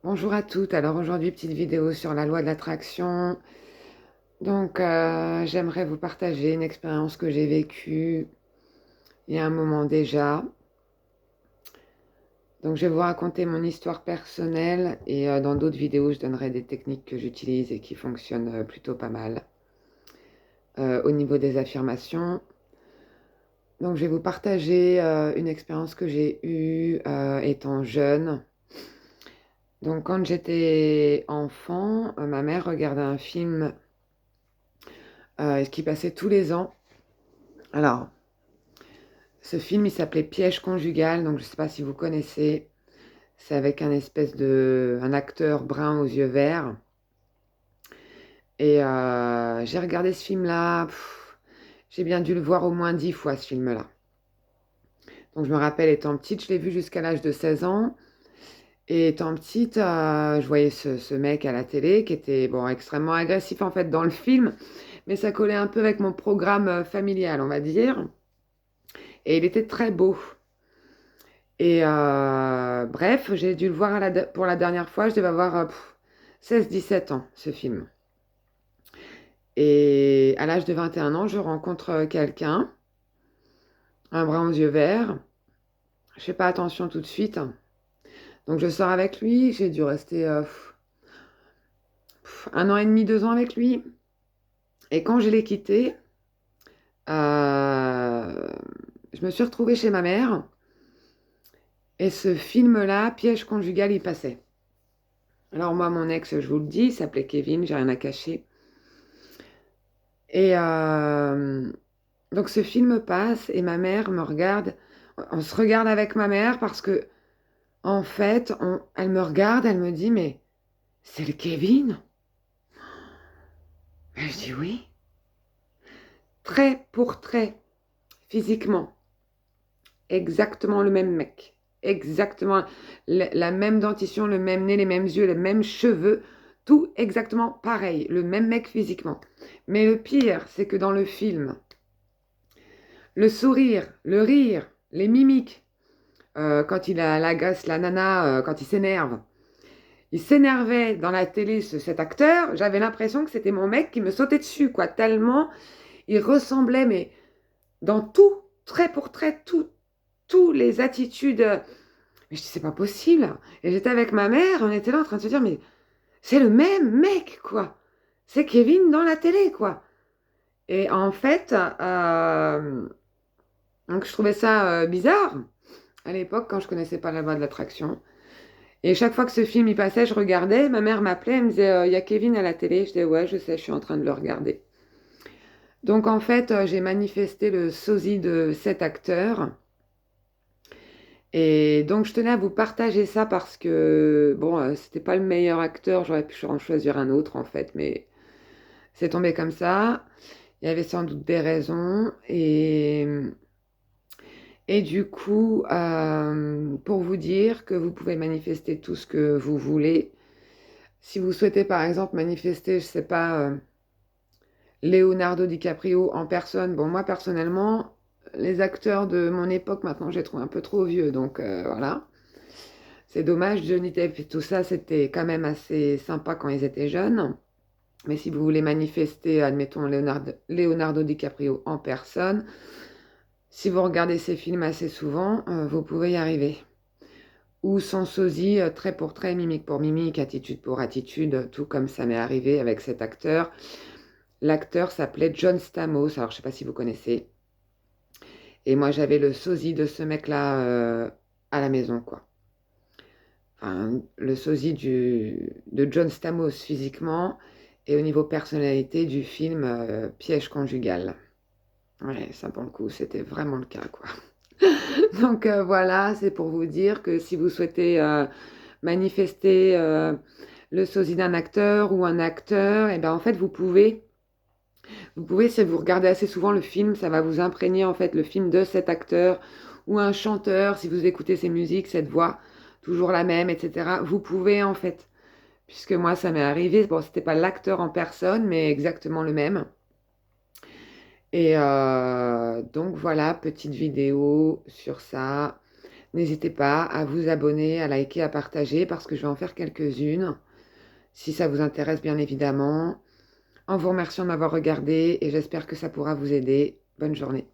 Bonjour à toutes. Alors aujourd'hui, petite vidéo sur la loi de l'attraction. J'aimerais vous partager une expérience que j'ai vécue il y a un moment déjà. Donc, je vais vous raconter mon histoire personnelle et dans d'autres vidéos, je donnerai des techniques que j'utilise et qui fonctionnent plutôt pas mal au niveau des affirmations. Donc, je vais vous partager une expérience que j'ai eue étant jeune. Donc, quand j'étais enfant, ma mère regardait un film qui passait tous les ans. Alors, ce film, il s'appelait Piège conjugal, donc je ne sais pas si vous connaissez. C'est avec un acteur brun aux yeux verts. Et j'ai regardé ce film-là. J'ai bien dû le voir au moins 10 fois, ce film-là. Donc je me rappelle, étant petite, je l'ai vu jusqu'à l'âge de 16 ans. Et étant petite, je voyais ce mec à la télé qui était bon, extrêmement agressif en fait dans le film. Mais ça collait un peu avec mon programme familial, on va dire. Et il était très beau. Et bref, j'ai dû le voir pour la dernière fois, je devais avoir 16-17 ans, ce film. Et à l'âge de 21 ans, je rencontre quelqu'un, un brun aux yeux verts. Je fais pas attention tout de suite. Donc je sors avec lui, j'ai dû rester 1 an et demi, 2 ans avec lui. Et quand je l'ai quitté, euh, je me suis retrouvée chez ma mère. Et ce film-là, Piège conjugal, il passait. Alors moi, mon ex, je vous le dis, il s'appelait Kevin, j'ai rien à cacher. Et donc ce film passe et ma mère me regarde. On se regarde avec ma mère parce que, en fait, elle me regarde, elle me dit, mais c'est le Kevin? Et je dis oui. Trait pour trait, physiquement, exactement le même mec. Exactement la même dentition, le même nez, les mêmes yeux, les mêmes cheveux, tout exactement pareil, le même mec physiquement. Mais le pire, c'est que dans le film, le sourire, le rire, les mimiques, quand il agace la nana, quand il s'énerve. Il s'énervait dans la télé, cet acteur. J'avais l'impression que c'était mon mec qui me sautait dessus, quoi. Tellement il ressemblait, mais dans tout, trait pour trait, tous les attitudes. Mais je dis, c'est pas possible. Et j'étais avec ma mère, on était là en train de se dire, mais c'est le même mec, quoi. C'est Kevin dans la télé, quoi. Et en fait, donc je trouvais ça bizarre à l'époque quand je connaissais pas la loi de l'attraction. Et chaque fois que ce film y passait, je regardais, ma mère m'appelait, elle me disait, il y a Kevin à la télé. Je disais, ouais, je sais, je suis en train de le regarder. Donc en fait, j'ai manifesté le sosie de cet acteur. Et donc je tenais à vous partager ça parce que, bon, c'était pas le meilleur acteur, j'aurais pu en choisir un autre en fait, mais c'est tombé comme ça. Il y avait sans doute des raisons. Et du coup, pour vous dire que vous pouvez manifester tout ce que vous voulez. Si vous souhaitez par exemple manifester, je sais pas, Leonardo DiCaprio en personne, bon moi personnellement, les acteurs de mon époque maintenant, je les trouve un peu trop vieux, donc voilà. C'est dommage, Johnny Depp et tout ça, c'était quand même assez sympa quand ils étaient jeunes. Mais si vous voulez manifester, admettons, Leonardo DiCaprio en personne, si vous regardez ces films assez souvent, vous pouvez y arriver. Ou son sosie, trait pour trait, mimique pour mimique, attitude pour attitude, tout comme ça m'est arrivé avec cet acteur. L'acteur s'appelait John Stamos, alors je ne sais pas si vous connaissez. Et moi j'avais le sosie de ce mec-là à la maison, quoi. Enfin, le sosie de John Stamos physiquement et au niveau personnalité du film Piège conjugal. Ouais, ça pour le coup, c'était vraiment le cas, quoi. Donc voilà, c'est pour vous dire que si vous souhaitez manifester le sosie d'un acteur ou un acteur, et ben en fait vous pouvez, si vous regardez assez souvent le film, ça va vous imprégner en fait le film de cet acteur ou un chanteur, si vous écoutez ses musiques, cette voix, toujours la même, etc. Vous pouvez en fait, puisque moi ça m'est arrivé, bon c'était pas l'acteur en personne, mais exactement le même. Et donc voilà, petite vidéo sur ça. N'hésitez pas à vous abonner, à liker, à partager, parce que je vais en faire quelques-unes, si ça vous intéresse bien évidemment. En vous remerciant de m'avoir regardé et j'espère que ça pourra vous aider. Bonne journée.